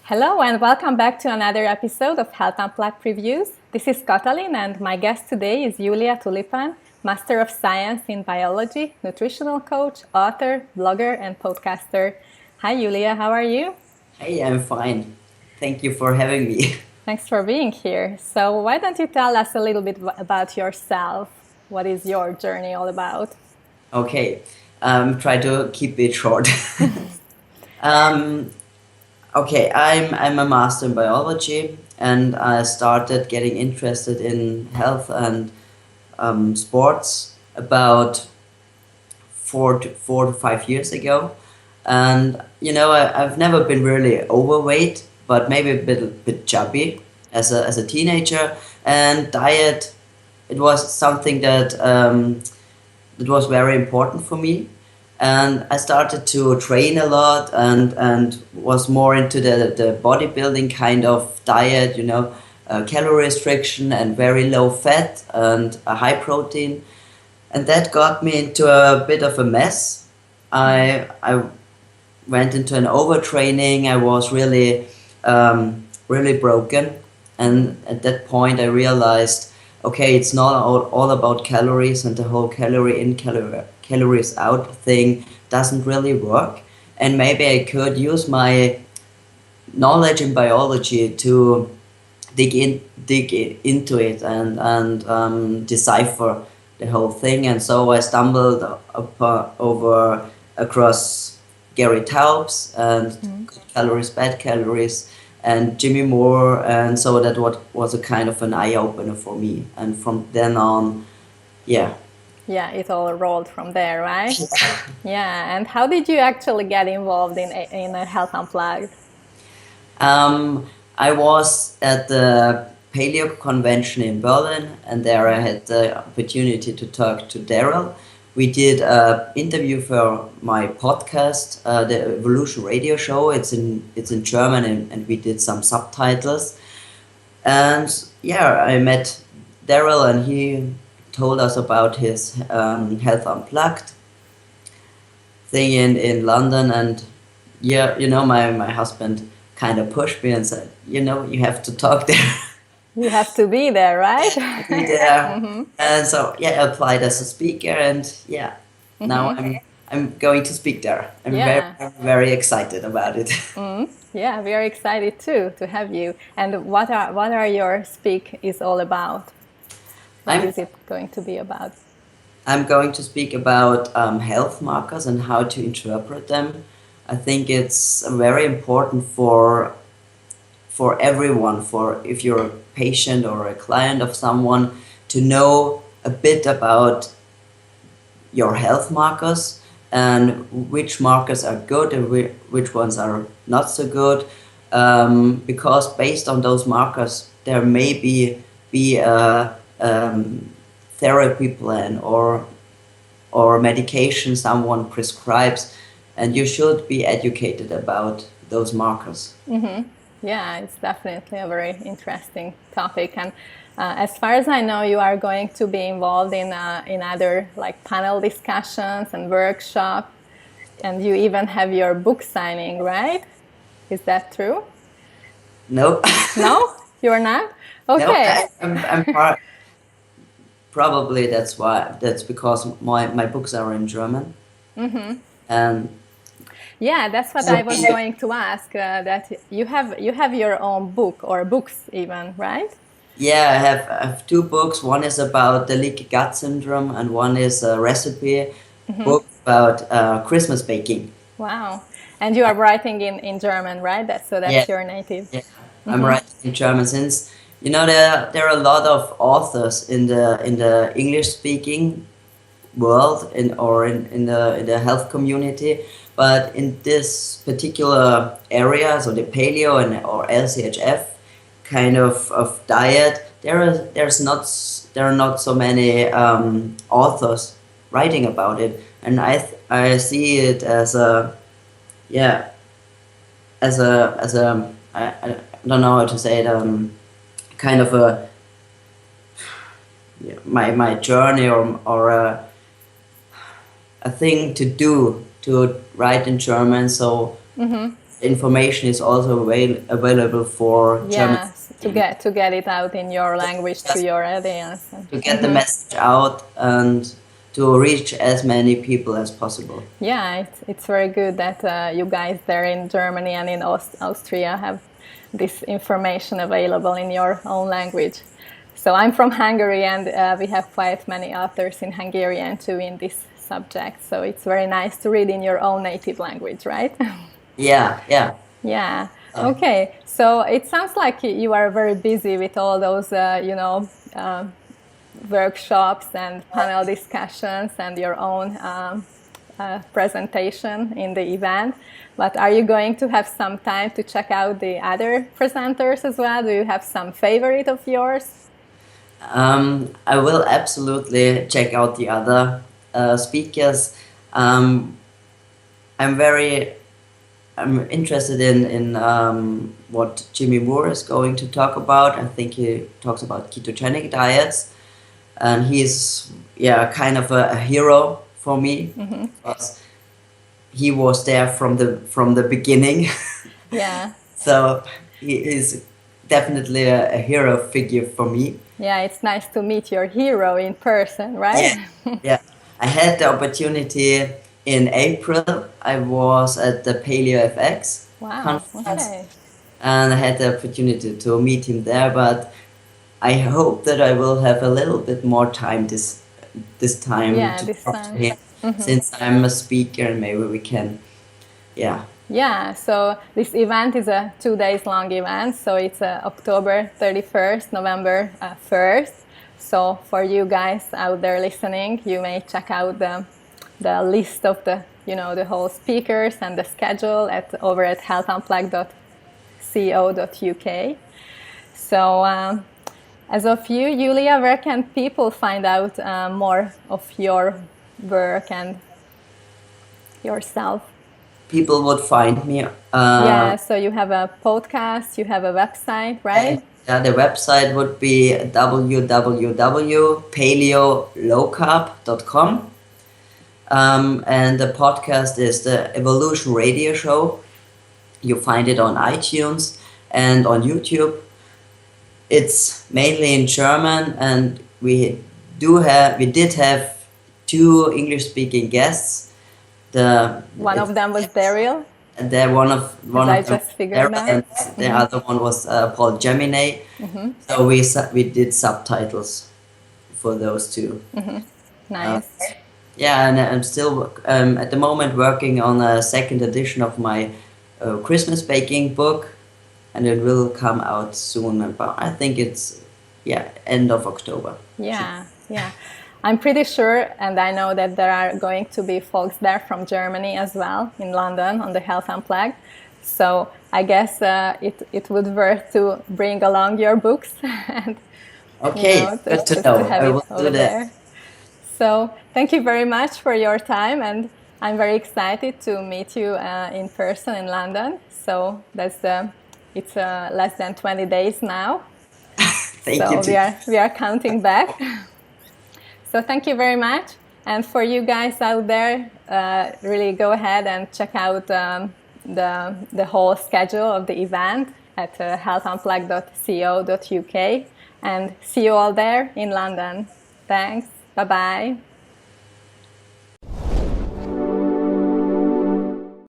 Hello and welcome back to another episode of Health Unplugged Previews. This is Katalin and my guest today is Julia Tulipan, Master of Science in Biology, nutritional coach, author, blogger and podcaster. Hi Julia, how are you? Hey, I'm fine. Thank you for having me. Thanks for being here. So why don't you tell us a little bit about yourself? What is your journey all about? Okay, try to keep it short. um, okay, I'm a master in biology, and I started getting interested in health and sports about 4 to 5 years ago. And I've never been really overweight, but maybe a bit chubby as a teenager. And diet, it was something that was very important for me. And I started to train a lot and was more into the bodybuilding kind of diet, calorie restriction and very low fat and a high protein. And that got me into a bit of a mess. I went into an overtraining. I was really broken. And at that point, I realized, okay, it's not all about calories, and the whole calorie in, calories out thing doesn't really work. And maybe I could use my knowledge in biology to into it and decipher the whole thing. And so I stumbled across Gary Taubes and good calories, bad calories, and Jimmy Moore, and so that what was a kind of an eye opener for me. And from then on, yeah. Yeah, it all rolled from there, right? Yeah, and how did you actually get involved in a Health Unplugged? I was at the Paleo Convention in Berlin, and there I had the opportunity to talk to Daryl. We did an interview for my podcast, the Evolution Radio Show. It's in German, and we did some subtitles. And yeah, I met Daryl, and he told us about his Health Unplugged thing in London. And yeah, my husband kind of pushed me and said, you have to talk there. You have to be there, right? Yeah. And so yeah, I applied as a speaker, and yeah, now I'm going to speak there. I'm very excited about it. Yeah, we are excited too to have you. And what are your speak is all about? What is it going to be about? I'm going to speak about health markers and how to interpret them. I think it's very important for everyone, for if you're a patient or a client of someone, to know a bit about your health markers and which markers are good and which ones are not so good, because based on those markers there may be a therapy plan or medication someone prescribes, and you should be educated about those markers. Yeah, it's definitely a very interesting topic. And as far as I know, you are going to be involved in other like panel discussions and workshops, and you even have your book signing, right? Is that true? No. No, you're not. Okay. No, I'm probably that's because my books are in German. And yeah, that's what I was going to ask. That you have your own book or books even, right? Yeah, I have two books. One is about the leaky gut syndrome, and one is a recipe book about Christmas baking. Wow. And you are writing in German, right? That's your native. Yeah, I'm writing in German since there are a lot of authors in the English speaking world in the health community, but in this particular area, so the paleo or LCHF kind of diet, there are not so many authors writing about it, and I see it as a I don't know how to say it, kind of my journey or a thing to do to write in German. So information is also available for German Yes, speaking. to get it out in your language to Just your audience. to get the message out and to reach as many people as possible. Yeah, it's very good that you guys there in Germany and in Austria have this information available in your own language. So I'm from Hungary, and we have quite many authors in Hungarian too in this subject. So it's very nice to read in your own native language, right? Yeah, yeah. Yeah. Okay. So it sounds like you are very busy with all those, workshops and panel discussions and your own presentation in the event. But are you going to have some time to check out the other presenters as well? Do you have some favorite of yours? I will absolutely check out the other speakers. Um, I'm interested in what Jimmy Moore is going to talk about. I think he talks about ketogenic diets, and he's kind of a hero for me because he was there from the beginning. Yeah. So he is definitely a hero figure for me. Yeah, it's nice to meet your hero in person, right? Yeah. I had the opportunity in April. I was at the Paleo FX Wow. conference, Okay. and I had the opportunity to meet him there. But I hope that I will have a little bit more time this time Yeah, to this talk to time. him, since I'm a speaker, and maybe we can, yeah. Yeah, so this event is a 2 days long event. So it's October 31st, November 1st. So for you guys out there listening, you may check out the list of the whole speakers and the schedule over at healthunplugged.co.uk. So as of you, Julia, where can people find out more of your work and yourself? People would find me. Yeah, so you have a podcast, you have a website, right? Yeah, the website would be www.paleolowcarb.com. And the podcast is the Evolution Radio Show. You find it on iTunes and on YouTube. It's mainly in German, and we did have 2 English-speaking guests. One of them was Daryl. And one of I them, just figured that. and the other one was Paul Gemini. So we did subtitles for those 2. Nice. Yeah, and I'm still at the moment working on a second edition of my Christmas baking book, and it will come out soon. But I think it's end of October. Yeah. I'm pretty sure, and I know that there are going to be folks there from Germany as well, in London, on the Health Unplugged. So I guess it would worth to bring along your books and Good to know. have I it will over do that. there. So thank you very much for your time, and I'm very excited to meet you in person in London. So it's less than 20 days now. Thank you. We are counting back. So thank you very much. And for you guys out there, really go ahead and check out the whole schedule of the event at healthunplugged.co.uk, and see you all there in London. Thanks. Bye-bye.